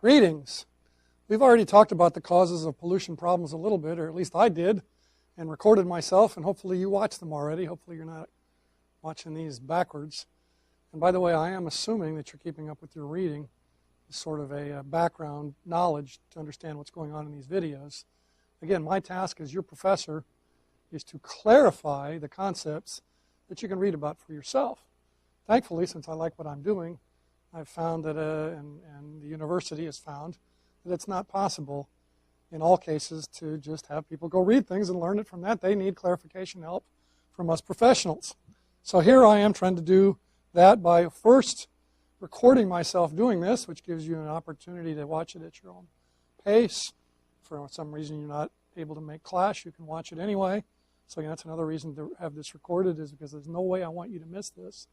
Greetings. We've already talked about the causes of pollution problems a little bit, or at least I did, and recorded myself, and hopefully you watched them already. Hopefully you're not watching these backwards. And by the way, I am assuming that you're keeping up with your reading, sort of a background knowledge to understand what's going on in these videos. Again, my task as your professor is to clarify the concepts that you can read about for yourself. Thankfully, since I like what I'm doing, I've found that, and the university has found, that it's not possible in all cases to just have people go read things and learn it from that. They need clarification help from us professionals. So here I am trying to do that by first recording myself doing this, which gives you an opportunity to watch it at your own pace. For some reason you're not able to make class, you can watch it anyway. So that's another reason to have this recorded, is because there's no way I want you to miss this.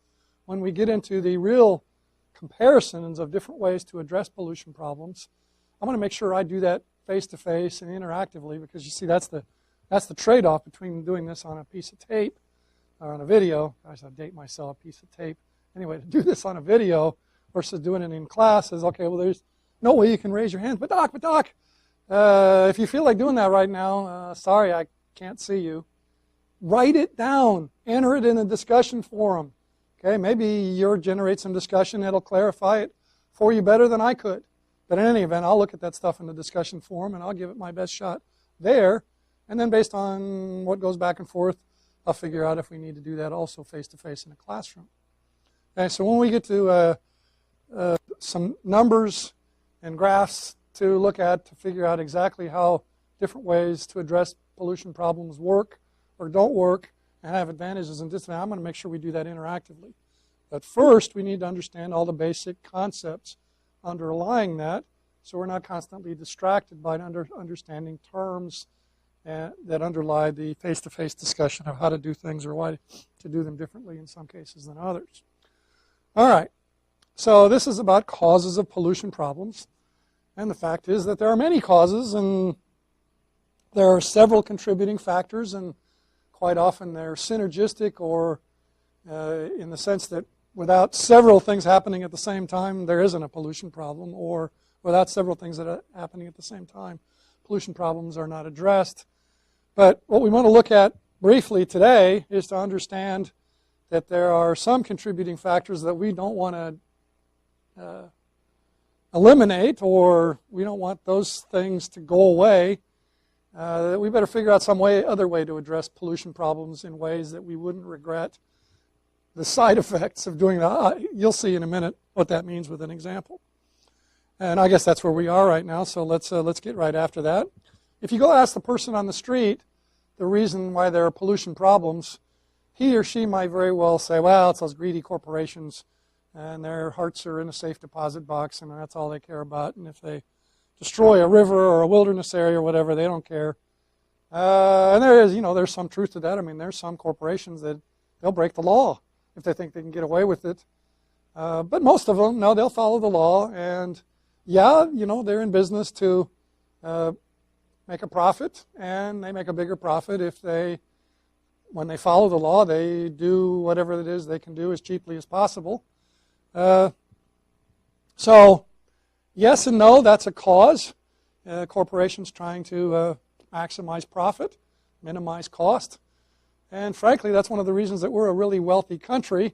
When we get into the real comparisons of different ways to address pollution problems, I want to make sure I do that face-to-face and interactively, because you see that's the trade-off between doing this on a piece of tape or on a video. Gosh, I date myself, a piece of tape. Anyway, to do this on a video versus doing it in class is, okay, well, there's no way you can raise your hand. But doc, if you feel like doing that right now, sorry, I can't see you. Write it down. Enter it in a discussion forum. Okay, maybe you'll generate some discussion that'll clarify it for you better than I could. But in any event, I'll look at that stuff in the discussion forum and I'll give it my best shot there. And then based on what goes back and forth, I'll figure out if we need to do that also face-to-face in a classroom. Okay, so when we get to some numbers and graphs to look at to figure out exactly how different ways to address pollution problems work or don't work and have advantages and disadvantages, I'm going to make sure we do that interactively. But first, we need to understand all the basic concepts underlying that, so we're not constantly distracted by understanding terms that underlie the face-to-face discussion of how to do things or why to do them differently in some cases than others. All right, so this is about causes of pollution problems, and the fact is that there are many causes, and there are several contributing factors, and quite often they're synergistic, or in the sense that without several things happening at the same time, there isn't a pollution problem, or without several things that are happening at the same time, pollution problems are not addressed. But what we want to look at briefly today is to understand that there are some contributing factors that we don't want to eliminate, or we don't want those things to go away. We better figure out some other way to address pollution problems in ways that we wouldn't regret the side effects of doing that. You'll see in a minute what that means with an example. And I guess that's where we are right now, so let's get right after that. If you go ask the person on the street the reason why there are pollution problems, he or she might very well say, well, it's those greedy corporations, and their hearts are in a safe deposit box, and that's all they care about. And if they destroy a river or a wilderness area or whatever, they don't care. And there's some truth to that. I mean, there's some corporations that they'll break the law if they think they can get away with it. But most of them, no, they'll follow the law. And yeah, they're in business to make a profit, and they make a bigger profit if when they follow the law, they do whatever it is they can do as cheaply as possible. So yes and no, that's a cause. Corporations trying to maximize profit, minimize cost. And frankly, that's one of the reasons that we're a really wealthy country.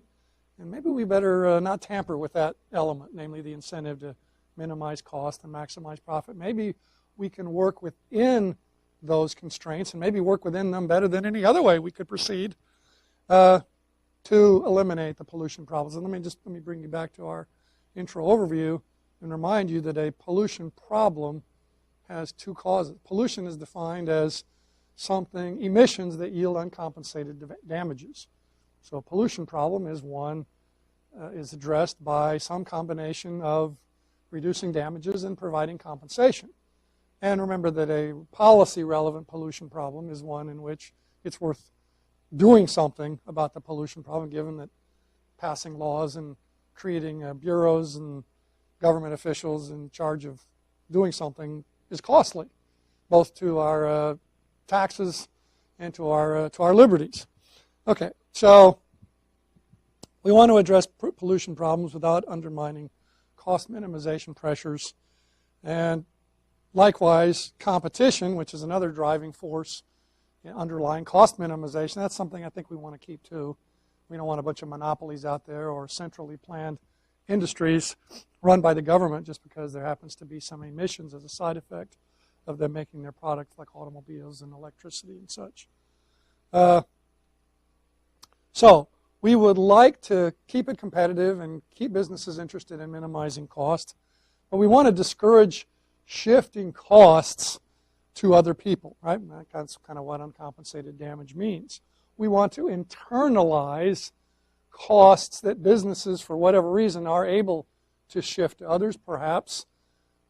And maybe we better not tamper with that element, namely the incentive to minimize cost and maximize profit. Maybe we can work within those constraints and maybe work within them better than any other way we could proceed to eliminate the pollution problems. And let me bring you back to our intro overview and remind you that a pollution problem has two causes. Pollution is defined as emissions that yield uncompensated damages. So a pollution problem is addressed by some combination of reducing damages and providing compensation. And remember that a policy-relevant pollution problem is one in which it's worth doing something about the pollution problem, given that passing laws and creating bureaus and government officials in charge of doing something is costly, both to our taxes and to our liberties. Okay, so we want to address pollution problems without undermining cost minimization pressures And likewise, competition, which is another driving force in underlying cost minimization, that's something I think we want to keep too. We don't want a bunch of monopolies out there or centrally planned industries run by the government just because there happens to be some emissions as a side effect of them making their products like automobiles and electricity and such. So we would like to keep it competitive and keep businesses interested in minimizing cost, but we want to discourage shifting costs to other people, right? That's kind of what uncompensated damage means. We want to internalize costs that businesses, for whatever reason, are able to shift to others, perhaps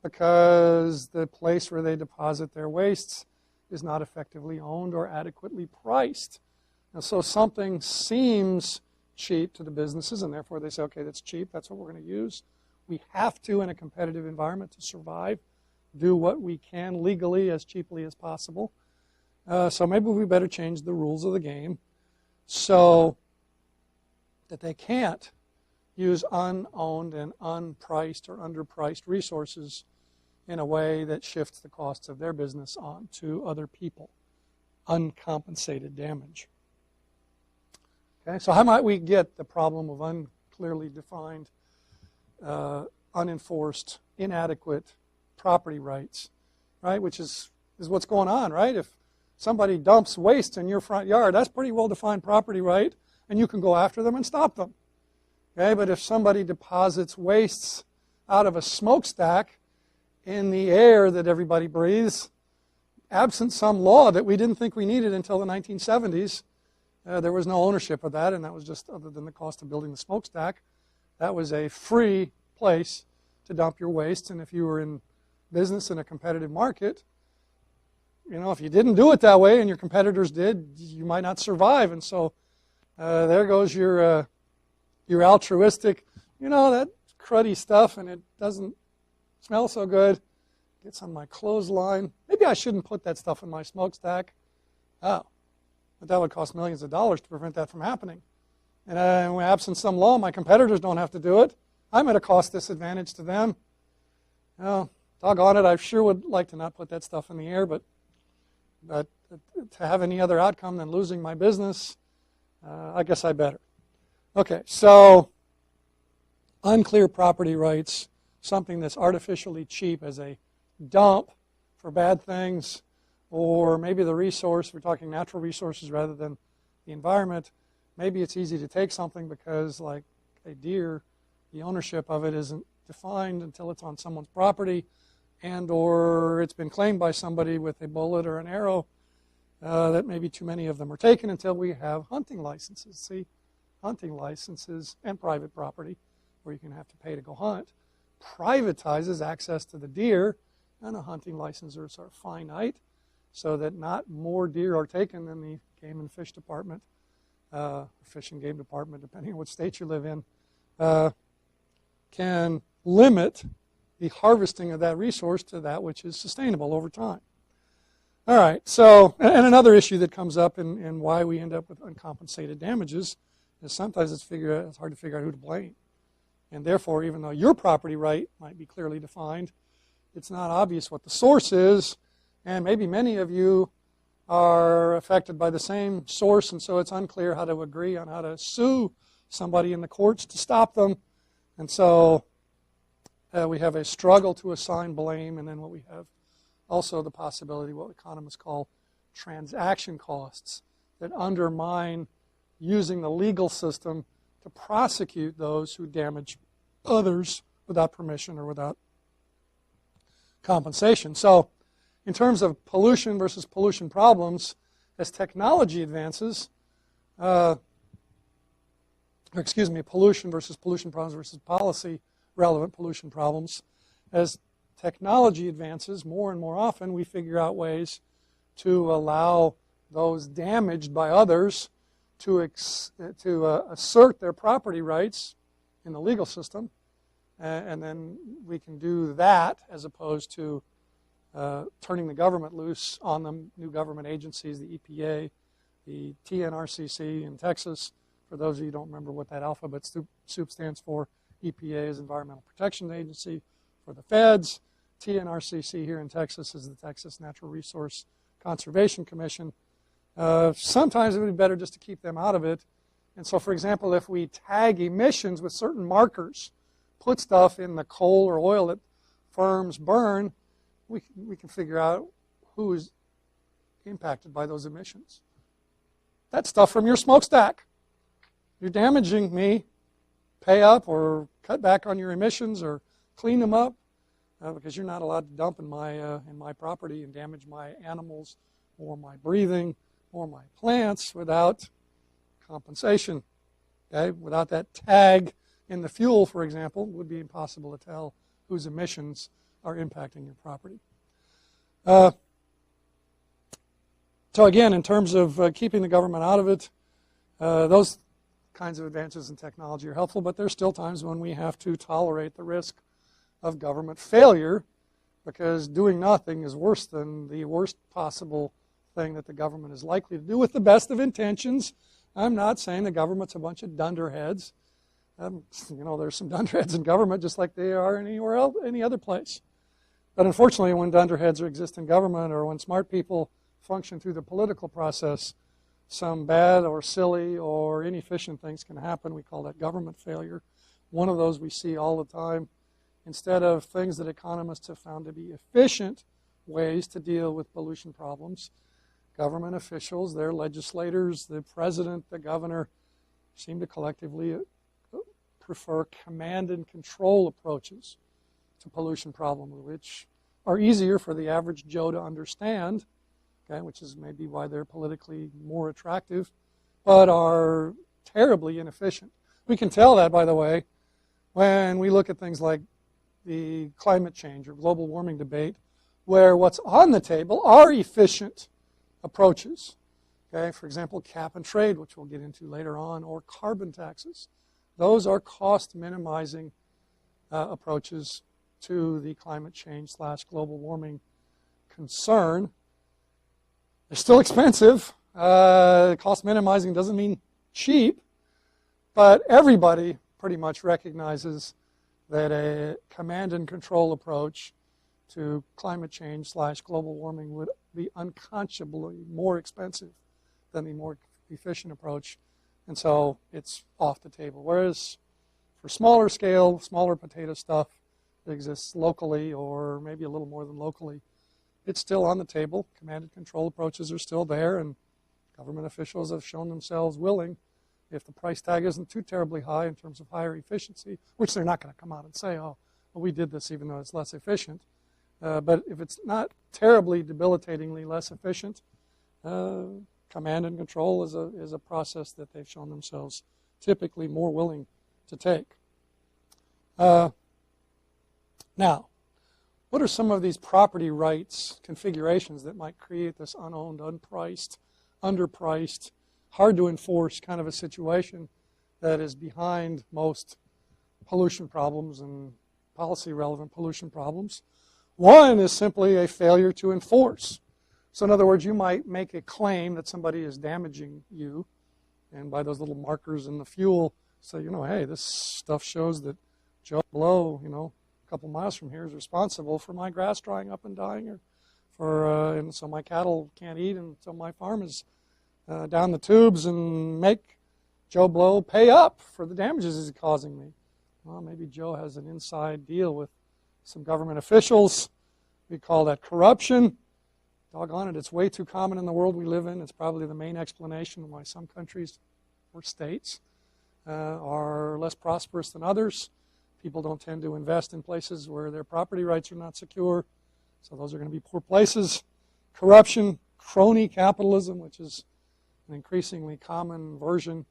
because the place where they deposit their wastes is not effectively owned or adequately priced. And so something seems cheap to the businesses, and therefore they say, okay, that's cheap, that's what we're going to use. We have to, in a competitive environment, to survive, do what we can legally as cheaply as possible. So maybe we better change the rules of the game so that they can't use unowned and unpriced or underpriced resources in a way that shifts the costs of their business on to other people. Uncompensated damage. Okay, so how might we get the problem of unclearly defined, unenforced, inadequate property rights, right? Which is what's going on, right? If somebody dumps waste in your front yard, that's pretty well-defined property right, and you can go after them and stop them. Okay, but if somebody deposits wastes out of a smokestack in the air that everybody breathes, absent some law that we didn't think we needed until the 1970s, there was no ownership of that, and that was just, other than the cost of building the smokestack, that was a free place to dump your waste. And if you were in business in a competitive market, you know, if you didn't do it that way and your competitors did, you might not survive. And so there goes your altruistic, you know, that cruddy stuff and it doesn't smell so good. Gets on my clothesline. Maybe I shouldn't put that stuff in my smokestack. Oh, but that would cost millions of dollars to prevent that from happening. And absent some law, my competitors don't have to do it. I'm at a cost disadvantage to them. Well, doggone it, I sure would like to not put that stuff in the air, but to have any other outcome than losing my business, I guess I better. Okay, so unclear property rights, something that's artificially cheap as a dump for bad things, or maybe the resource, we're talking natural resources rather than the environment. Maybe it's easy to take something because, like a deer, the ownership of it isn't defined until it's on someone's property, and or it's been claimed by somebody with a bullet or an arrow, that maybe too many of them are taken until we have hunting licenses. See, hunting licenses and private property, where you can have to pay to go hunt, privatizes access to the deer, and a hunting licenses are finite, so that not more deer are taken than the Game and Fish Department, Fish and Game Department, depending on what state you live in, can limit the harvesting of that resource to that which is sustainable over time. All right, so, and another issue that comes up in why we end up with uncompensated damages is sometimes it's hard to figure out who to blame. And therefore, even though your property right might be clearly defined, it's not obvious what the source is, and maybe many of you are affected by the same source, and so it's unclear how to agree on how to sue somebody in the courts to stop them. And so we have a struggle to assign blame, and then what we have also the possibility, what economists call transaction costs, that undermine using the legal system to prosecute those who damage others without permission or without compensation. So in terms of pollution versus pollution problems, as technology advances, pollution versus pollution problems versus policy relevant pollution problems, as technology advances, more and more often we figure out ways to allow those damaged by others to assert their property rights in the legal system, and then we can do that as opposed to turning the government loose on them, new government agencies, the EPA, the TNRCC in Texas. For those of you who don't remember what that alphabet soup stands for, EPA is Environmental Protection Agency for the feds, TNRCC here in Texas is the Texas Natural Resource Conservation Commission. Sometimes it would be better just to keep them out of it. And so, for example, if we tag emissions with certain markers, put stuff in the coal or oil that firms burn, we can figure out who is impacted by those emissions. That's stuff from your smokestack. You're damaging me. Pay up or cut back on your emissions or clean them up because you're not allowed to dump in my property and damage my animals or my breathing or my plants without compensation. Okay? Without that tag in the fuel, for example, it would be impossible to tell whose emissions are impacting your property. So again, in terms of keeping the government out of it, those kinds of advances in technology are helpful, but there's still times when we have to tolerate the risk of government failure because doing nothing is worse than the worst possible thing that the government is likely to do with the best of intentions. I'm not saying the government's a bunch of dunderheads. There's some dunderheads in government just like they are anywhere else, any other place. But unfortunately, when dunderheads exist in government or when smart people function through the political process, some bad or silly or inefficient things can happen. We call that government failure. One of those we see all the time. Instead of things that economists have found to be efficient ways to deal with pollution problems, government officials, their legislators, the president, the governor, seem to collectively prefer command and control approaches to pollution problems, which are easier for the average Joe to understand, okay, which is maybe why they're politically more attractive, but are terribly inefficient. We can tell that, by the way, when we look at things like the climate change or global warming debate, where what's on the table are efficient approaches. Okay, for example, cap and trade, which we'll get into later on, or carbon taxes. Those are cost-minimizing approaches to the climate change / global warming concern. They're still expensive. Cost minimizing doesn't mean cheap, but everybody pretty much recognizes that a command and control approach to climate change / global warming would be unconscionably more expensive than the more efficient approach, and so it's off the table. Whereas for smaller scale, smaller potato stuff that exists locally or maybe a little more than locally, it's still on the table. Command and control approaches are still there, and government officials have shown themselves willing, if the price tag isn't too terribly high in terms of higher efficiency, which they're not going to come out and say, oh, well, we did this even though it's less efficient. But if it's not terribly debilitatingly less efficient, command and control is a process that they've shown themselves typically more willing to take. Now, what are some of these property rights configurations that might create this unowned, unpriced, underpriced, hard to enforce kind of a situation that is behind most pollution problems and policy-relevant pollution problems? One is simply a failure to enforce. So in other words, you might make a claim that somebody is damaging you, and by those little markers in the fuel, say, hey, this stuff shows that Joe Blow, a couple miles from here is responsible for my grass drying up and dying, and so my cattle can't eat, and so my farm is down the tubes, and make Joe Blow pay up for the damages he's causing me. Well, maybe Joe has an inside deal with some government officials. We call that corruption. Doggone it, it's way too common in the world we live in. It's probably the main explanation why some countries or states are less prosperous than others. People don't tend to invest in places where their property rights are not secure, so those are going to be poor places. Corruption, crony capitalism, which is an increasingly common version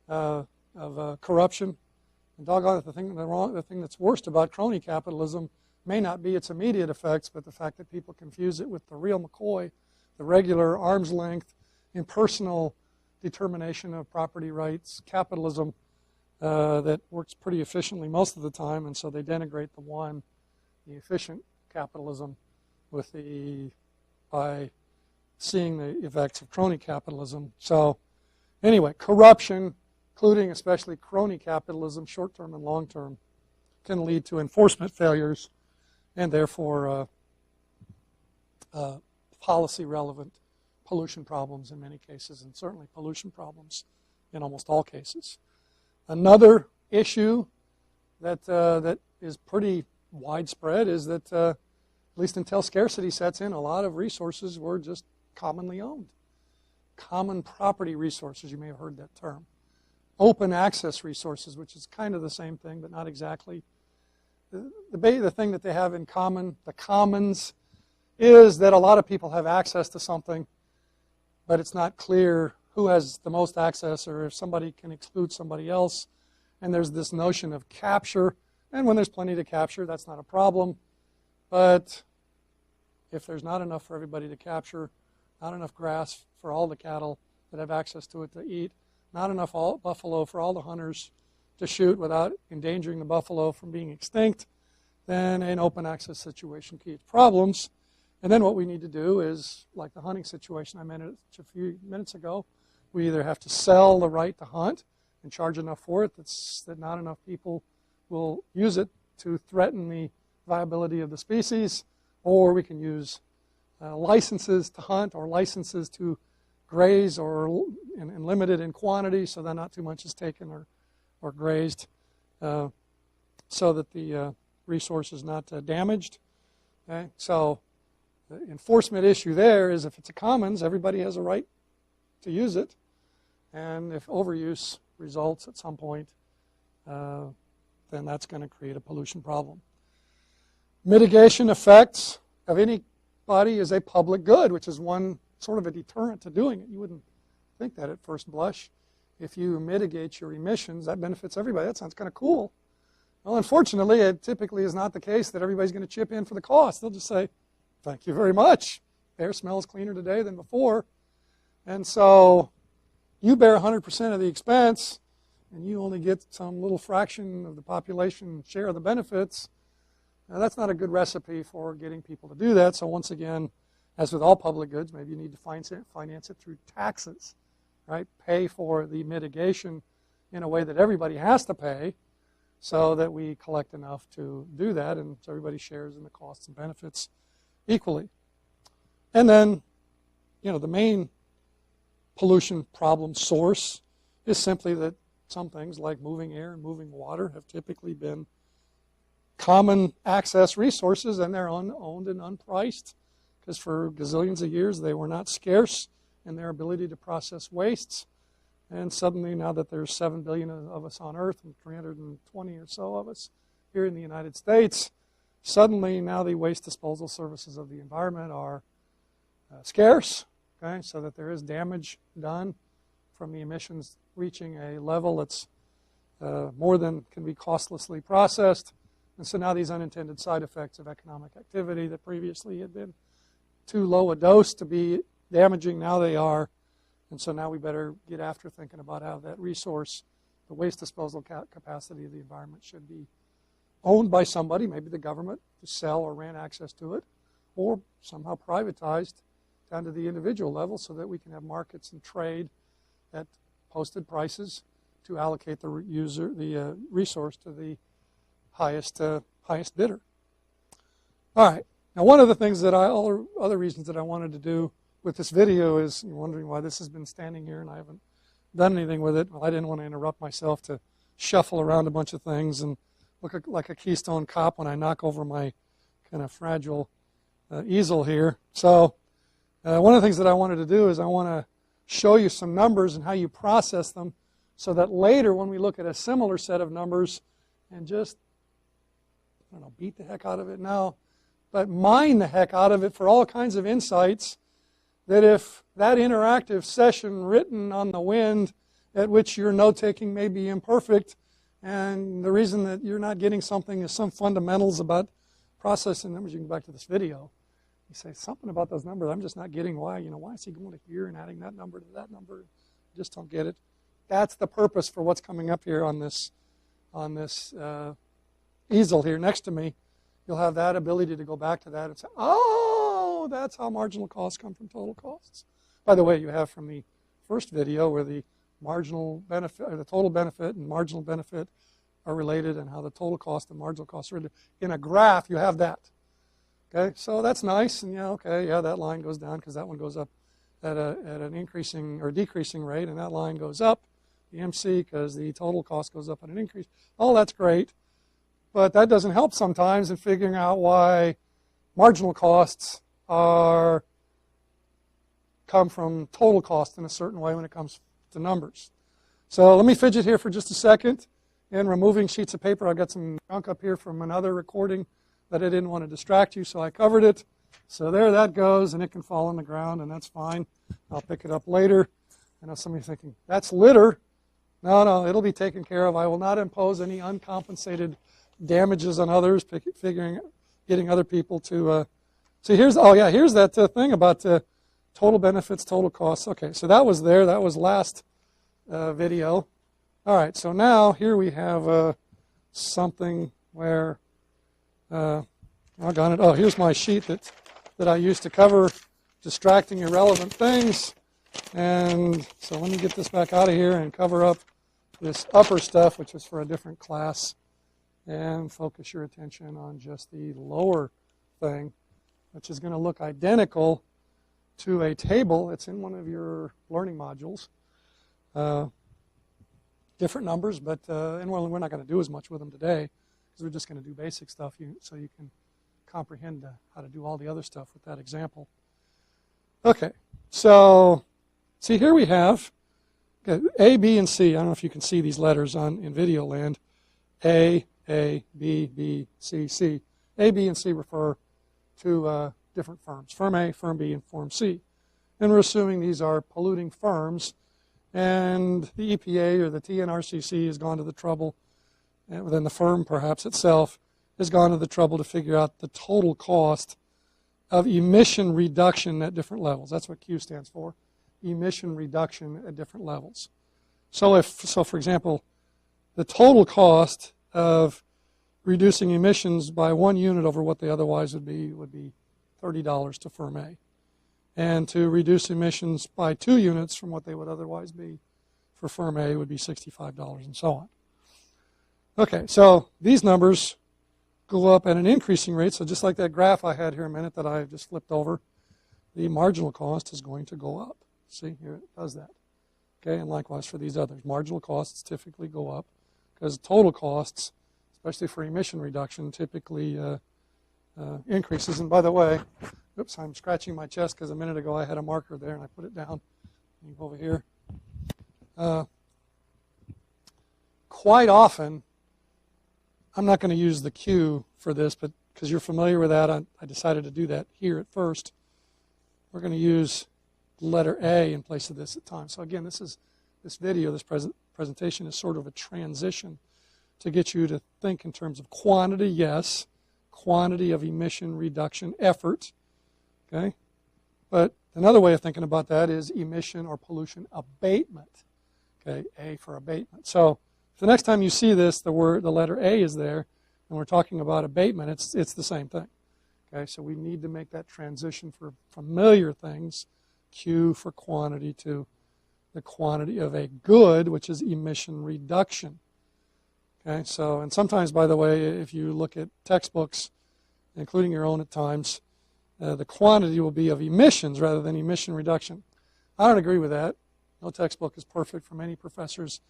of corruption. And doggone it, the thing that's worst about crony capitalism may not be its immediate effects, but the fact that people confuse it with the real McCoy, the regular arm's length, impersonal determination of property rights capitalism that works pretty efficiently most of the time, and so they denigrate the efficient capitalism by seeing the effects of crony capitalism. So anyway, corruption, including especially crony capitalism, short-term and long-term, can lead to enforcement failures and therefore policy-relevant pollution problems in many cases, and certainly pollution problems in almost all cases. Another issue that is pretty widespread is that, at least until scarcity sets in, a lot of resources were just commonly owned. Common property resources, you may have heard that term. Open access resources, which is kind of the same thing, but not exactly. The thing that they have in common, the commons, is that a lot of people have access to something, but it's not clear who has the most access or if somebody can exclude somebody else. And there's this notion of capture. And when there's plenty to capture, that's not a problem. But if there's not enough for everybody to capture, not enough grass for all the cattle that have access to it to eat, not enough buffalo for all the hunters to shoot without endangering the buffalo from being extinct, then an open access situation creates problems. And then what we need to do is, like the hunting situation I mentioned a few minutes ago, we either have to sell the right to hunt and charge enough for it that not enough people will use it to threaten the viability of the species, or we can use licenses to hunt or licenses to graze or and limited in quantity so that not too much is taken or grazed so that the resource is not damaged. Okay? So the enforcement issue there is if it's a commons, everybody has a right to use it. And if overuse results at some point, then that's going to create a pollution problem. Mitigation effects of any body is a public good, which is one sort of a deterrent to doing it. You wouldn't think that at first blush. If you mitigate your emissions, that benefits everybody. That sounds kind of cool. Well, unfortunately, it typically is not the case that everybody's going to chip in for the cost. They'll just say, thank you very much. Air smells cleaner today than before. And so you bear 100% of the expense, and you only get some little fraction of the population share of the benefits. Now, that's not a good recipe for getting people to do that. So once again, as with all public goods, maybe you need to finance it through taxes, right? Pay for the mitigation in a way that everybody has to pay so that we collect enough to do that, and so everybody shares in the costs and benefits equally. And then, the main pollution problem source is simply that some things like moving air and moving water have typically been common access resources, and they're unowned and unpriced because for gazillions of years they were not scarce in their ability to process wastes. And suddenly, now that there's 7 billion of us on Earth and 320 or so of us here in the United States, suddenly now the waste disposal services of the environment are scarce, okay, so that there is damage done from the emissions reaching a level that's more than can be costlessly processed. And so now these unintended side effects of economic activity that previously had been too low a dose to be damaging, now they are. And so now we better get after thinking about how that resource, the waste disposal capacity of the environment, should be owned by somebody, maybe the government, to sell or rent access to it, or somehow privatized down to the individual level so that we can have markets and trade at posted prices to allocate the resource to the highest bidder. All right. Now, one of the things other reasons that I wanted to do with this video is, you're wondering why this has been standing here and I haven't done anything with it. Well, I didn't want to interrupt myself to shuffle around a bunch of things and look like a Keystone Cop when I knock over my kind of fragile easel here. So one of the things that I wanted to do is I want to show you some numbers and how you process them so that later when we look at a similar set of numbers and just, I don't know, beat the heck out of it now, but mine the heck out of it for all kinds of insights, that if that interactive session written on the wind at which your note-taking may be imperfect, and the reason that you're not getting something is some fundamentals about processing numbers. You can go back to this video. You say something about those numbers. I'm just not getting why. Why is he going to here and adding that number to that number? I just don't get it. That's the purpose for what's coming up here on this easel here next to me. You'll have that ability to go back to that and say, oh, that's how marginal costs come from total costs. By the way, you have from the first video where the marginal benefit, or the total benefit and marginal benefit are related and how the total cost and marginal costs are related. In a graph, you have that. Okay, so that's nice, and yeah, okay, yeah, that line goes down because that one goes up at an increasing or decreasing rate, and that line goes up, the MC, because the total cost goes up at an increase. Oh, that's great, but that doesn't help sometimes in figuring out why marginal costs come from total cost in a certain way when it comes to numbers. So let me fidget here for just a second. In removing sheets of paper, I've got some junk up here from another recording that I didn't want to distract you, so I covered it. So there that goes, and it can fall on the ground, and that's fine. I'll pick it up later. I know somebody's thinking, that's litter. No, no, it'll be taken care of. I will not impose any uncompensated damages on others, getting other people to see. Here's that thing about total benefits, total costs. Okay, so that was there. That was last video. All right, so now here we have something where here's my sheet that I used to cover distracting, irrelevant things. And so let me get this back out of here and cover up this upper stuff, which is for a different class, and focus your attention on just the lower thing, which is going to look identical to a table. It's in one of your learning modules. Different numbers, but and we're not going to do as much with them today because we're just going to do basic stuff so you can comprehend how to do all the other stuff with that example. Okay, so see here we have A, B, and C. I don't know if you can see these letters in video land. A, B, B, C, C. A, B, and C refer to different firms. Firm A, Firm B, and Firm C. And we're assuming these are polluting firms. And the EPA or the TNRCC has gone to the trouble, and then the firm perhaps itself has gone to the trouble to figure out the total cost of emission reduction at different levels. That's what Q stands for, emission reduction at different levels. So for example, the total cost of reducing emissions by 1 unit over what they otherwise would be $30 to Firm A. And to reduce emissions by 2 units from what they would otherwise be for Firm A would be $65 and so on. Okay, so these numbers go up at an increasing rate. So just like that graph I had here a minute that I just flipped over, the marginal cost is going to go up. See, here it does that. Okay, and likewise for these others. Marginal costs typically go up because total costs, especially for emission reduction, typically increases. And by the way, oops, I'm scratching my chest because a minute ago I had a marker there and I put it down. Move over here. Quite often, I'm not going to use the Q for this, but because you're familiar with that, I decided to do that here at first. We're going to use the letter A in place of this at times. So again, this presentation is sort of a transition to get you to think in terms of quantity, yes, quantity of emission reduction effort. Okay, but another way of thinking about that is emission or pollution abatement. Okay, A for abatement. So if the next time you see this, the letter A is there, and we're talking about abatement, it's the same thing. Okay, so we need to make that transition for familiar things, Q for quantity, to the quantity of a good, which is emission reduction. Okay, so, and sometimes, by the way, if you look at textbooks, including your own at times, the quantity will be of emissions rather than emission reduction. I don't agree with that. No textbook is perfect from any professor's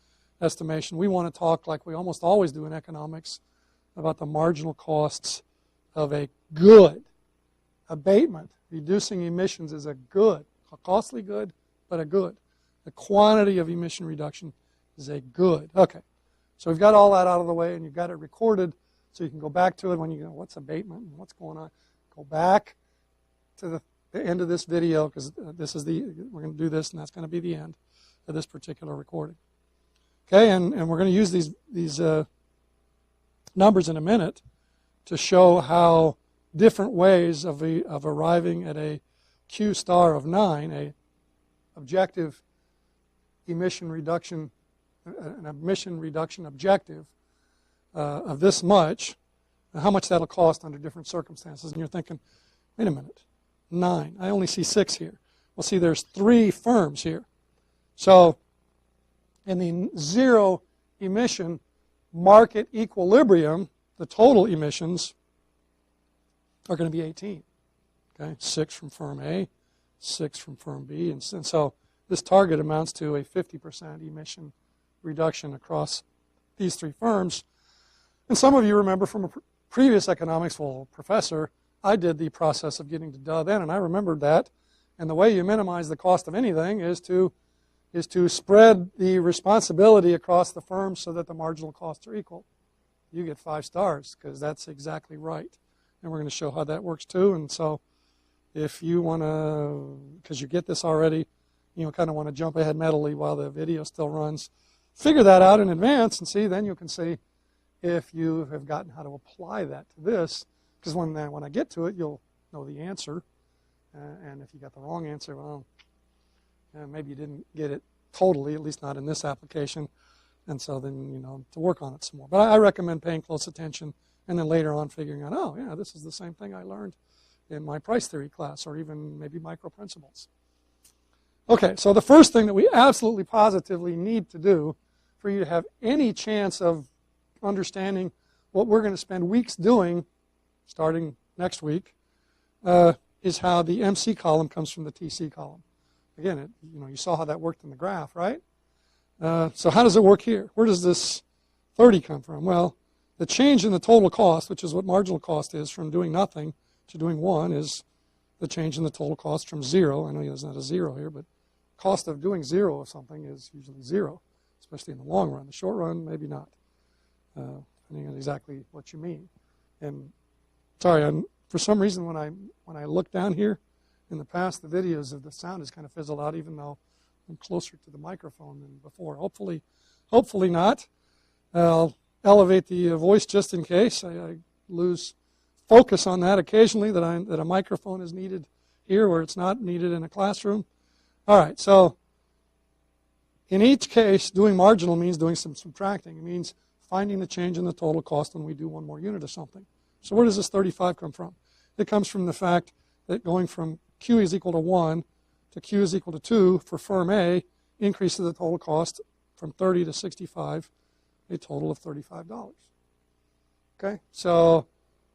estimation. We want to talk like we almost always do in economics about the marginal costs of a good. Abatement, reducing emissions is a good, a costly good, but a good. The quantity of emission reduction is a good. Okay, so we've got all that out of the way and you've got it recorded so you can go back to it when you go, what's abatement and what's going on? Go back to the end of this video because we're going to do this and that's going to be the end of this particular recording. Okay, and we're going to use these numbers in a minute to show how different ways of arriving at a Q star of 9, a objective emission reduction, an emission reduction objective of this much, and how much that'll cost under different circumstances. And you're thinking, wait a minute, 9. I only see 6 here. Well, see, there's 3 firms here. So in the zero emission market equilibrium, the total emissions are going to be 18. Okay, 6 from firm A, 6 from firm B, and so this target amounts to a 50% emission reduction across these three firms. And some of you remember from a previous economics, well, professor, I did the process of getting to duh then, and I remembered that. And the way you minimize the cost of anything is to spread the responsibility across the firms so that the marginal costs are equal. You get 5 stars because that's exactly right. And we're going to show how that works too. And so if you want to, because you get this already, you kind of want to jump ahead mentally while the video still runs, figure that out in advance and see, then you can see if you have gotten how to apply that to this. Because when I get to it, you'll know the answer. And if you got the wrong answer, well, maybe you didn't get it totally, at least not in this application. And so then, to work on it some more. But I recommend paying close attention and then later on figuring out, oh, yeah, this is the same thing I learned in my price theory class or even maybe micro principles. Okay, so the first thing that we absolutely positively need to do for you to have any chance of understanding what we're going to spend weeks doing starting next week is how the MC column comes from the TC column. Again, you saw how that worked in the graph, right? So how does it work here? Where does this 30 come from? Well, the change in the total cost, which is what marginal cost is from doing nothing to doing 1, is the change in the total cost from 0. I know there's not a 0 here, but cost of doing 0 of something is usually 0, especially in the long run. The short run, maybe not, depending on exactly what you mean. And sorry, for some reason when I look down here in the past, the videos of the sound has kind of fizzled out, even though I'm closer to the microphone than before. Hopefully not. I'll elevate the voice just in case. I lose focus on that occasionally, that a microphone is needed here where it's not needed in a classroom. All right, so in each case, doing marginal means doing some subtracting. It means finding the change in the total cost when we do one more unit of something. So where does this 35 come from? It comes from the fact that going from Q is equal to 1 to Q is equal to 2 for firm A increases the total cost from 30 to 65, a total of $35. Okay, so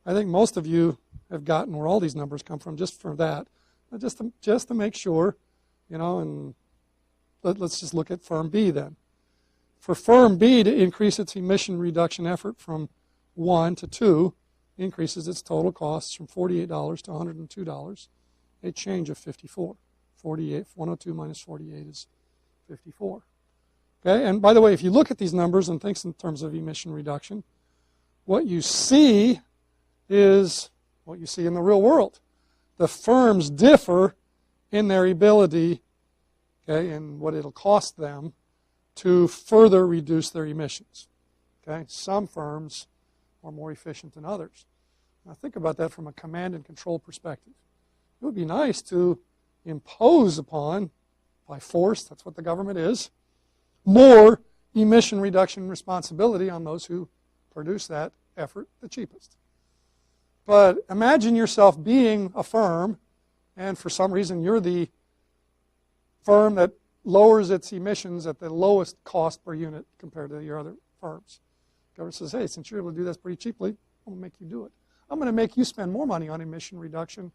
I think most of you have gotten where all these numbers come from just for that. Just to make sure, and let's just look at firm B then. For firm B to increase its emission reduction effort from 1 to 2 increases its total costs from $48 to $102, a change of 54. 102 minus 48 is 54. Okay, and by the way, if you look at these numbers and think in terms of emission reduction, what you see is what you see in the real world. The firms differ in their ability, okay, and what it'll cost them to further reduce their emissions. Okay, some firms are more efficient than others. Now think about that from a command and control perspective. It would be nice to impose upon, by force, that's what the government is, more emission reduction responsibility on those who produce that effort the cheapest. But imagine yourself being a firm, and for some reason you're the firm that lowers its emissions at the lowest cost per unit compared to your other firms. The government says, hey, since you're able to do this pretty cheaply, I'm going to make you do it. I'm going to make you spend more money on emission reduction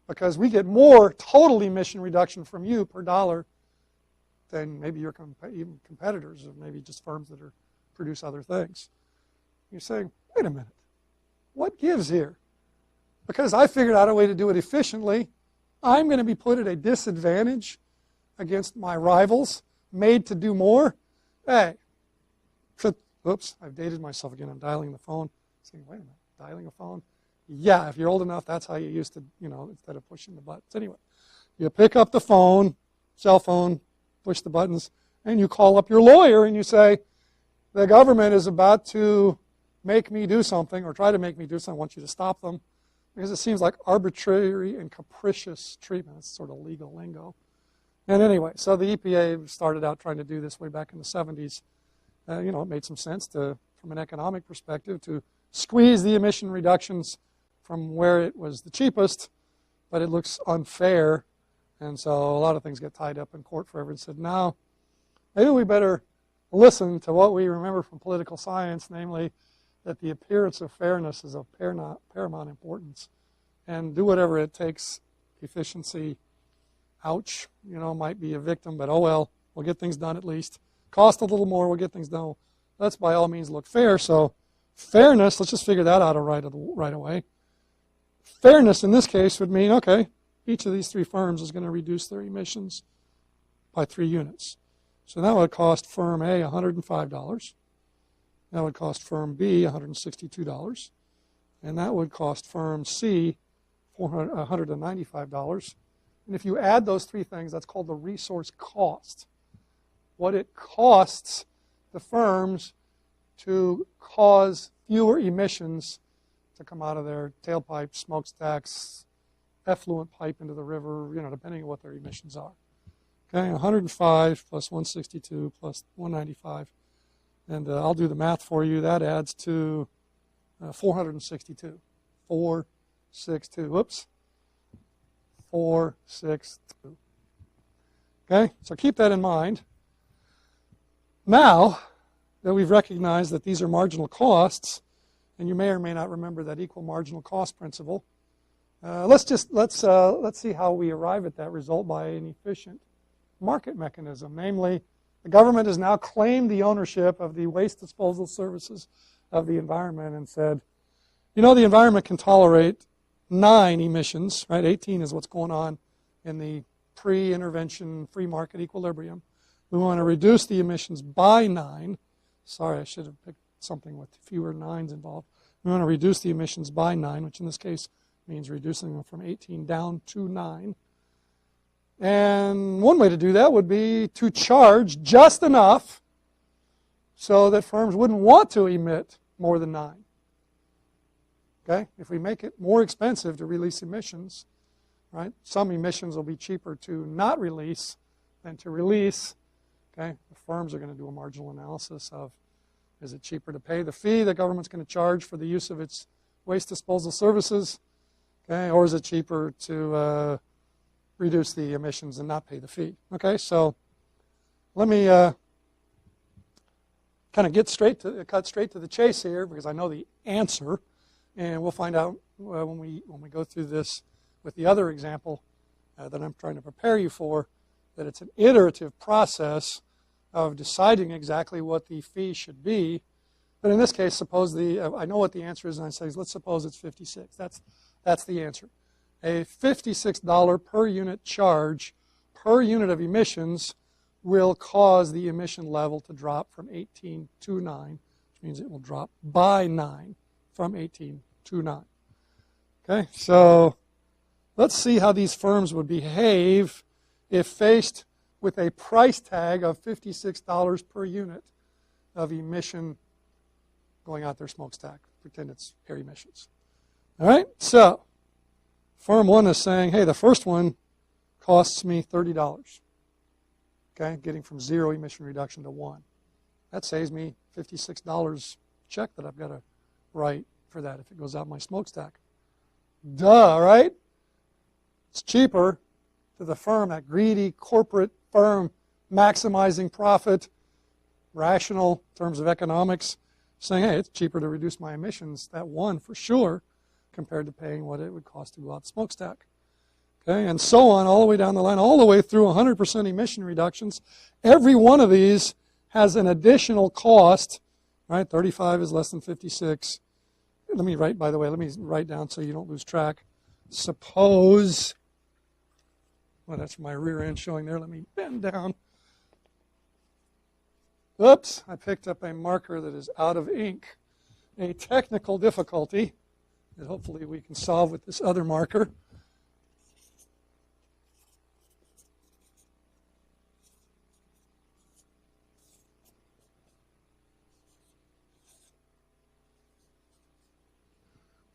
because we get more total emission reduction from you per dollar than maybe your even competitors or maybe just firms that produce other things. You're saying, wait a minute, what gives here? Because I figured out a way to do it efficiently, I'm going to be put at a disadvantage against my rivals, made to do more. Hey, oops, I've dated myself again. I'm dialing the phone. Saying, wait a minute, dialing a phone? Yeah, if you're old enough, that's how you used to, instead of pushing the buttons. Anyway, you pick up the phone, cell phone, push the buttons, and you call up your lawyer and you say, the government is about to make me do something or try to make me do something. I want you to stop them because it seems like arbitrary and capricious treatment. It's sort of legal lingo. And anyway, so the EPA started out trying to do this way back in the 70s. It made some sense from an economic perspective to squeeze the emission reductions from where it was the cheapest, but it looks unfair. And so a lot of things get tied up in court forever and said, now, maybe we better listen to what we remember from political science, namely that the appearance of fairness is of paramount importance and do whatever it takes. Efficiency, ouch, might be a victim, but oh well, we'll get things done at least. Cost a little more, we'll get things done. Let's by all means look fair. So fairness, let's just figure that out right away. Fairness in this case would mean, okay, each of these three firms is going to reduce their emissions by 3 units. So that would cost firm A $105. That would cost firm B $162. And that would cost firm C $195. And if you add those three things, that's called the resource cost. What it costs the firms to cause fewer emissions to come out of their tailpipes, smokestacks, effluent pipe into the river, depending on what their emissions are. Okay, 105 plus 162 plus 195. And I'll do the math for you. That adds to 462. 462. Whoops. 462. Okay, so keep that in mind. Now that we've recognized that these are marginal costs, and you may or may not remember that equal marginal cost principle, let's see how we arrive at that result by an efficient market mechanism. Namely, the government has now claimed the ownership of the waste disposal services of the environment and said, the environment can tolerate 9 emissions, right? 18 is what's going on in the pre-intervention free market equilibrium. We want to reduce the emissions by 9. Sorry, I should have picked something with fewer 9s involved. We want to reduce the emissions by 9, which in this case means reducing them from 18 down to 9. And one way to do that would be to charge just enough so that firms wouldn't want to emit more than 9. Okay? If we make it more expensive to release emissions, right? Some emissions will be cheaper to not release than to release. Okay? The firms are going to do a marginal analysis of, is it cheaper to pay the fee the government's going to charge for the use of its waste disposal services? Okay? Or is it cheaper to reduce the emissions and not pay the fee? Okay, so let me kind of cut straight to the chase here, because I know the answer, and we'll find out when we go through this with the other example that I'm trying to prepare you for, that it's an iterative process of deciding exactly what the fee should be. But in this case, suppose I know what the answer is, and I say, let's suppose it's 56. That's the answer. A $56 per unit charge per unit of emissions will cause the emission level to drop from 18 to 9, which means it will drop by 9 from 18 to 9. Okay, so let's see how these firms would behave if faced with a price tag of $56 per unit of emission going out their smokestack. Pretend it's air emissions. All right, so firm 1 is saying, hey, the first one costs me $30. Okay, getting from 0 emission reduction to 1. That saves me $56 check that I've got to write for that if it goes out my smokestack. Duh, right? It's cheaper to the firm, that greedy corporate firm maximizing profit, rational in terms of economics, saying, hey, it's cheaper to reduce my emissions, that 1 for sure, compared to paying what it would cost to go out the smokestack. Okay, and so on all the way down the line, all the way through 100% emission reductions. Every one of these has an additional cost, right? 35 is less than 56. Let me write down so you don't lose track. Suppose, well, that's my rear end showing there. Let me bend down. Oops, I picked up a marker that is out of ink. A technical difficulty that hopefully we can solve with this other marker.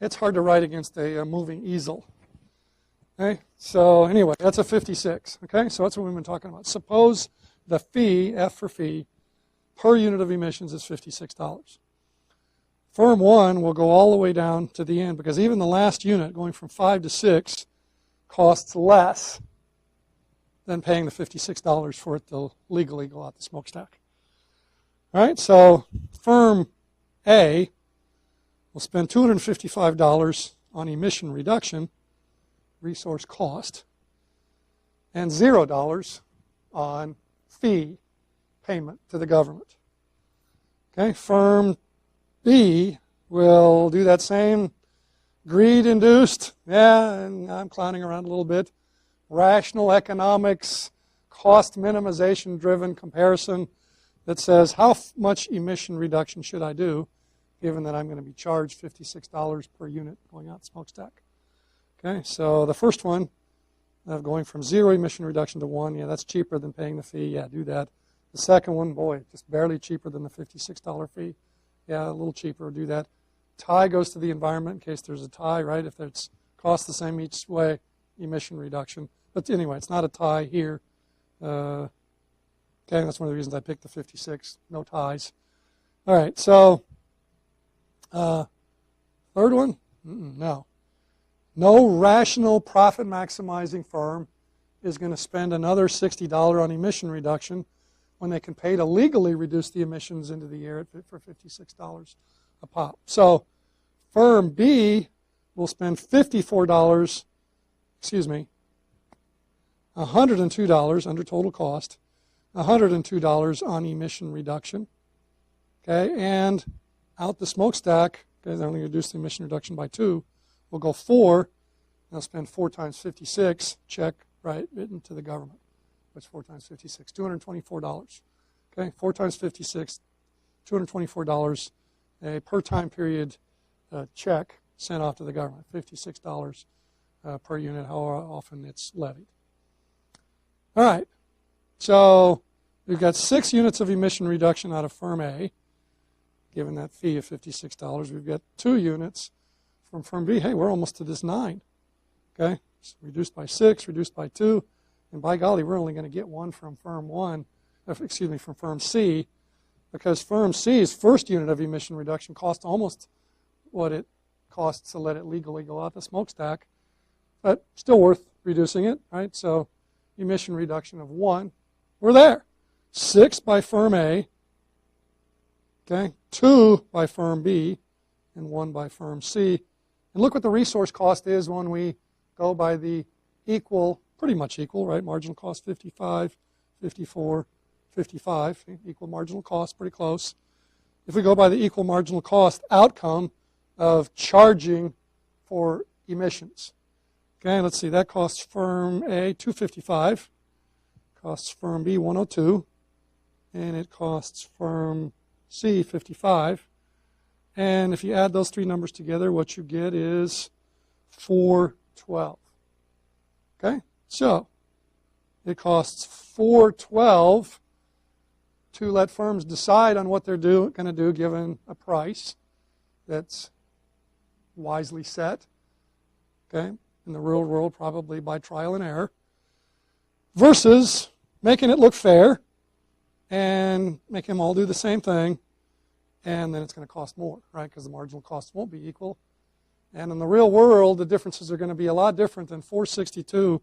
It's hard to write against a moving easel. Okay, so anyway, that's a 56. Okay, so that's what we've been talking about. Suppose the fee, F for fee, per unit of emissions is $56. Firm 1 will go all the way down to the end, because even the last unit, going from 5 to 6, costs less than paying the $56 for it to legally go out the smokestack. All right, so firm A will spend $255 on emission reduction, resource cost, and $0 on fee payment to the government. Okay, firm B will do that same greed-induced, and I'm clowning around a little bit, rational economics, cost minimization-driven comparison that says how much emission reduction should I do, given that I'm going to be charged $56 per unit going out the smokestack. Okay, so the first one of going from 0 emission reduction to 1, yeah, that's cheaper than paying the fee. Yeah, do that. The second one, boy, just barely cheaper than the $56 fee. Yeah, a little cheaper, do that. Tie goes to the environment in case there's a tie, right? If it's cost the same each way, emission reduction. But anyway, it's not a tie here. Okay, that's one of the reasons I picked the 56. No ties. All right, so third one? No. No rational profit-maximizing firm is going to spend another $60 on emission reduction when they can pay to legally reduce the emissions into the air for $56 a pop. So firm B will spend $102 under total cost, $102 on emission reduction. Okay, and out the smokestack, okay, they're only going to reduce the emission reduction by 2. We'll go 4. They'll spend 4 times 56, check, right, written to the government. What's 4 times 56? $224. Okay, 4 times 56, $224, a per time period check sent off to the government, $56 per unit, however often it's levied. All right, so we've got 6 units of emission reduction out of firm A, given that fee of $56. We've got 2 units from firm B. Hey, we're almost to this 9. Okay, so reduced by 6, reduced by 2, and by golly, we're only going to get 1 from firm from firm C, because firm C's first unit of emission reduction cost almost what it costs to let it legally go out the smokestack, but still worth reducing it, right? So emission reduction of 1, we're there. 6 by firm A, okay, 2 by firm B, and 1 by firm C. And look what the resource cost is when we go by the equal, pretty much equal, right? Marginal cost 55, 54, 55, equal marginal cost, pretty close. If we go by the equal marginal cost outcome of charging for emissions. Okay, let's see, that costs firm A $255, costs firm B $102, and it costs firm C $55. And if you add those 3 numbers together, what you get is $412. Okay, so it costs $412 to let firms decide on what they're going to do given a price that's wisely set. Okay, in the real world, probably by trial and error, versus making it look fair and making them all do the same thing, and then it's going to cost more, right? Because the marginal cost won't be equal. And in the real world, the differences are going to be a lot different than $462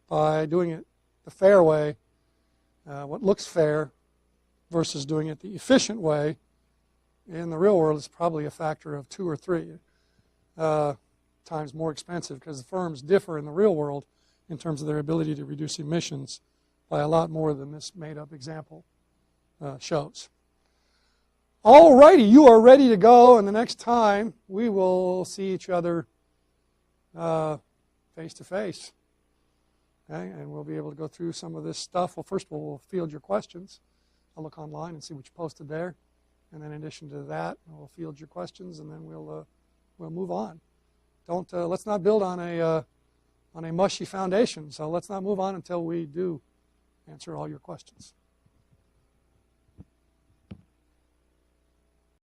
by doing it the fair way, what looks fair, versus doing it the efficient way. In the real world, it's probably a factor of 2 or 3 times more expensive, because the firms differ in the real world in terms of their ability to reduce emissions by a lot more than this made-up example shows. All righty, you are ready to go, and the next time we will see each other face to face. Okay, and we'll be able to go through some of this stuff. Well, first of all, we'll field your questions. I'll look online and see what you posted there, and then in addition to that, we'll field your questions, and then we'll move on. Let's not build on a mushy foundation. So let's not move on until we do answer all your questions.